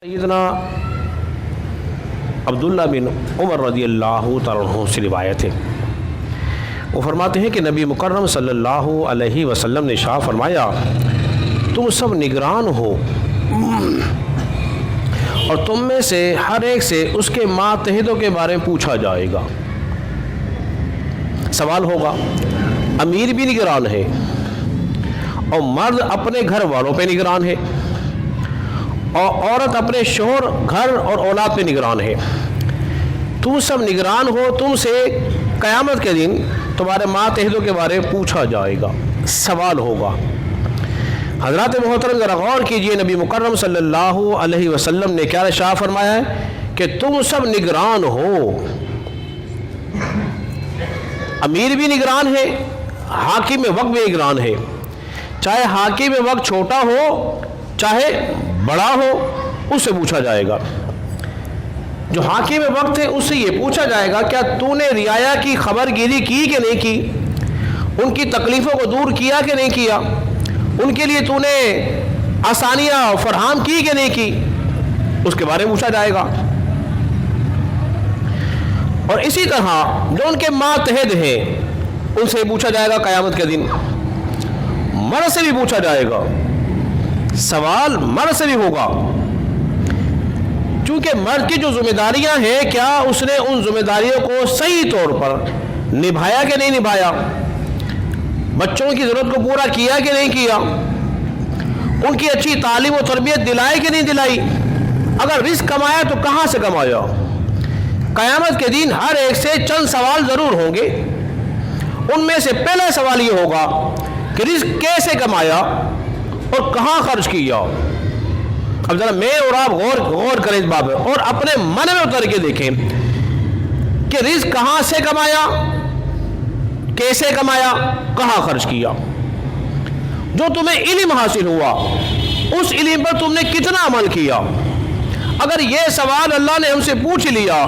سیدنا عبداللہ بن عمر رضی اللہ تعالیٰ عنہ سے روایت ہے، وہ فرماتے ہیں کہ نبی مکرم صلی اللہ علیہ وسلم نے ارشاد فرمایا، تم سب نگران ہو اور تم میں سے ہر ایک سے اس کے ماتحتوں کے بارے میں پوچھا جائے گا، سوال ہوگا۔ امیر بھی نگران ہے اور مرد اپنے گھر والوں پہ نگران ہے اور عورت اپنے شوہر، گھر اور اولاد پہ نگران ہے۔ تم سب نگران ہو، تم سے قیامت کے دن تمہارے ماتحتوں کے بارے میں پوچھا جائے گا، سوال ہوگا۔ حضرات محترم ذرا غور کیجئے، نبی مکرم صلی اللہ علیہ وسلم نے کیا ارشاد فرمایا ہے کہ تم سب نگران ہو۔ امیر بھی نگران ہے، حاکم وقت بھی نگران ہے، چاہے حاکم وقت چھوٹا ہو چاہے بڑا ہو، اس سے پوچھا جائے گا۔ جو حاکم وقت ہے اس سے یہ پوچھا جائے گا، کیا تو نے رعایا کی خبر گیری کی کہ نہیں کی، ان کی تکلیفوں کو دور کیا کہ نہیں کیا، ان کے لیے تو نے آسانیاں فراہم کی کہ نہیں کی، اس کے بارے میں پوچھا جائے گا۔ اور اسی طرح جو ان کے ماتحت ہیں ان سے پوچھا جائے گا قیامت کے دن۔ مرد سے بھی پوچھا جائے گا، سوال مرد سے بھی ہوگا، چونکہ مرد کی جو ذمہ داریاں ہیں کیا اس نے ان ذمہ داریوں کو صحیح طور پر نبھایا کہ نہیں نبھایا، بچوں کی ضرورت کو پورا کیا کہ نہیں کیا، ان کی اچھی تعلیم و تربیت دلائی کہ نہیں دلائی، اگر رزق کمایا تو کہاں سے کمایا۔ قیامت کے دن ہر ایک سے چند سوال ضرور ہوں گے، ان میں سے پہلا سوال یہ ہوگا کہ رزق کیسے کمایا اور کہاں خرچ کیا۔ اب ذرا میں اور آپ غور کریں اس بات پر اور اپنے من میں اتر کے دیکھیں کہ رزق کہاں سے کمایا، کیسے کمایا، کہاں خرچ کیا۔ جو تمہیں علم حاصل ہوا اس علم پر تم نے کتنا عمل کیا۔ اگر یہ سوال اللہ نے ہم سے پوچھ لیا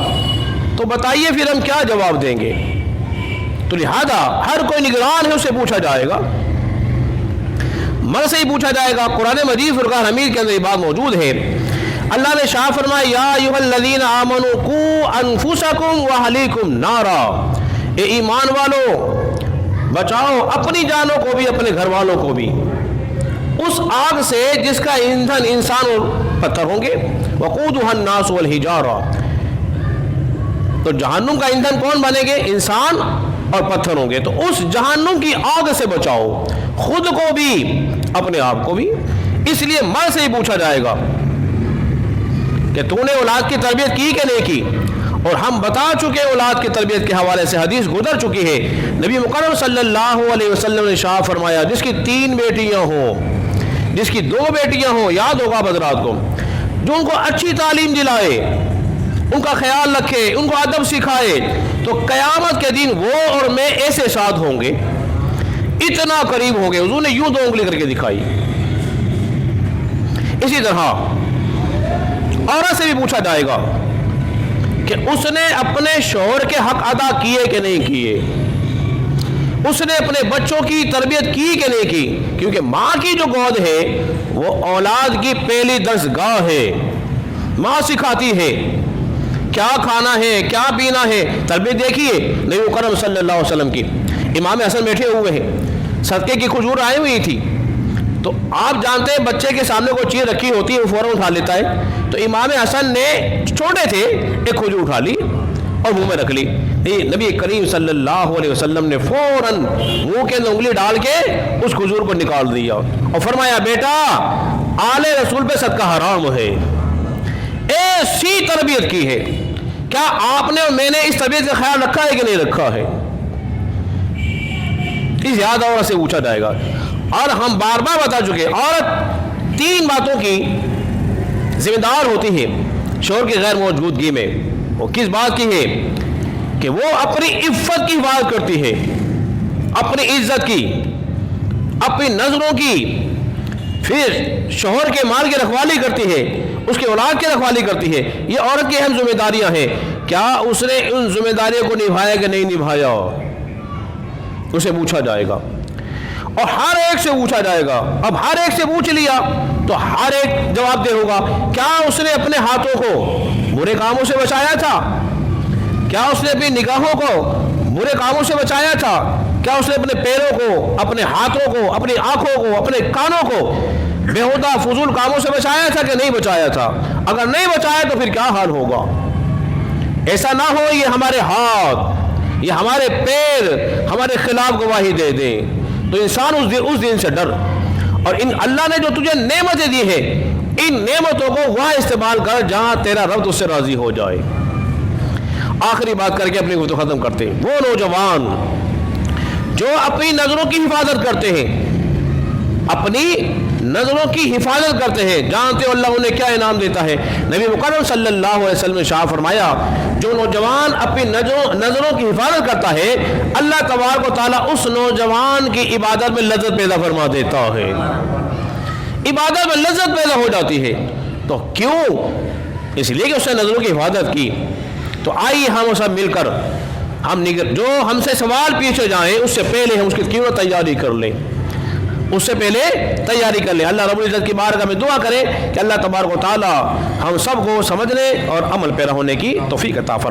تو بتائیے پھر ہم کیا جواب دیں گے۔ تو لہذا ہر کوئی نگران ہے، اسے پوچھا جائے گا، مرد سے ہی پوچھا جائے گا۔ قرآن مجید فرقان حمید کے اندر یہ بات موجود ہے، اللہ نے شاہ فرمایا، یا ایھا الذین آمنوا قوا انفسکم واہلیکم نارا، اے ایمان والو بچاؤ اپنی جانوں کو بھی اپنے گھر والوں کو بھی اس آگ سے جس کا ایندھن انسان اور پتھر ہوں گے، وقودھا الناس والحجارہ۔ تو جہنم کا ایندھن کون بنے گے؟ انسان اور پتھر ہوں گے۔ تو اس جہنم کی آگ سے بچاؤ، خود کو بھی اپنے آپ کو بھی۔ اس لیے مرد سے ہی پوچھا جائے گا کہ تو نے اولاد کی تربیت کی کہ نہیں کی۔ اور ہم بتا چکے اولاد کی تربیت کے حوالے سے حدیث گزر چکی ہے، نبی مکرم صلی اللہ علیہ وسلم نے ارشاد فرمایا، جس کی 3 بیٹیاں ہوں، جس کی 2 بیٹیاں ہوں، یاد ہوگا حضرات کو، جو ان کو اچھی تعلیم دلائے، ان کا خیال رکھے، ان کو ادب سکھائے، تو قیامت کے دن وہ اور میں ایسے ساتھ ہوں گے، اتنا قریب ہوں گے۔ حضور نے یوں 2 انگلی کر کے دکھائی۔ اسی طرح عورت سے بھی پوچھا جائے گا کہ اس نے اپنے شوہر کے حق ادا کیے کہ نہیں کیے، اس نے اپنے بچوں کی تربیت کی کہ نہیں کی، کیونکہ ماں کی جو گود ہے وہ اولاد کی پہلی درسگاہ ہے۔ ماں سکھاتی ہے کیا کھانا ہے، کیا پینا ہے۔ تربیت دیکھیے نبی کرم صلی اللہ علیہ وسلم کی، امام حسن بیٹھے ہوئے ہیں، صدقے کی کھجور آئی ہوئی تھی، تو آپ جانتے ہیں بچے کے سامنے کوئی چیز رکھی ہوتی ہے وہ فوراً اٹھا لیتا ہے، تو امام حسن نے چھوٹے تھے ایک کھجور اٹھا لی اور منہ میں رکھ لی۔ نبی کریم صلی اللہ علیہ وسلم نے فوراً منہ کے اندر انگلی ڈال کے اس کھجور کو نکال دیا اور فرمایا، بیٹا آل رسول پہ صدقہ حرام ہے۔ ایسی تربیت کی ہے۔ کیا آپ نے اور میں نے اس تربیت کا خیال رکھا ہے کہ نہیں رکھا ہے؟ اس یاد عورت سے پوچھا جائے گا۔ اور ہم بار بار بتا چکے، عورت 3 باتوں کی ذمہ دار ہوتی ہے شوہر کی غیر موجودگی میں۔ وہ کس بات کی ہے؟ کہ وہ اپنی عفت کی حفاظت کرتی ہے، اپنی عزت کی، اپنی نظروں کی، پھر شوہر کے مال کی رکھوالی کرتی ہے، اس کی اولاد کی رکھوالی کرتی ہے۔ یہ عورت کی اہم ذمہ داریاں ہیں۔ کیا اس نے ان ذمہ داریوں کو نبھایا کہ نہیں نبھایا، اسے پوچھا جائے گا۔ اور ہر ایک سے پوچھا جائے گا. اب ہر ایک سے پوچھ لیا تو ہر ایک جواب دے ہوگا کیا اس نے اپنے ہاتھوں کو برے کاموں سے بچایا تھا؟ کیا اس نے اپنی نگاہوں کو برے کاموں سے بچایا تھا؟ کیا اس نے اپنے پیروں کو، اپنے ہاتھوں کو، اپنی آنکھوں کو، اپنے کانوں کو بےہودہ فضول کاموں سے بچایا تھا کہ نہیں بچایا تھا؟ اگر نہیں بچایا تو پھر کیا حال ہوگا؟ ایسا نہ ہو یہ ہمارے ہاتھ، یہ ہمارے پیر ہمارے خلاف گواہی دے دیں. تو انسان اس دن سے ڈر. اور اللہ نے جو تجھے نعمتیں دی ہیں ان نعمتوں کو وہاں استعمال کر جہاں تیرا رب اس سے راضی ہو جائے. آخری بات کر کے اپنی گفتگو ختم کرتے ہیں. وہ نوجوان جو اپنی نظروں کی حفاظت کرتے ہیں، اپنی نظروں کی حفاظت کرتے ہیں، جانتے ہو اللہ انہیں کیا انعام دیتا ہے. نبی مکرم صلی اللہ علیہ وسلم نے شاہ فرمایا جو نوجوان اپنی نظروں کی حفاظت کرتا ہے اللہ تبارک و تعالیٰ اس نوجوان کی عبادت میں لذت پیدا فرما دیتا ہے. عبادت میں لذت پیدا ہو جاتی ہے. تو کیوں؟ اس لیے کہ اس نے نظروں کی حفاظت کی. تو آئیے ہم سب مل کر جو ہم سے سوال پیچھے جائیں اس سے پہلے ہم اس کی کیوں تیاری کر لیں، اس سے پہلے تیاری کر لیں. اللہ رب العزت کی بارگاہ میں دعا کریں کہ اللہ تبارک و تعالی ہم سب کو سمجھنے اور عمل پیرا ہونے کی توفیق عطا فرمائے.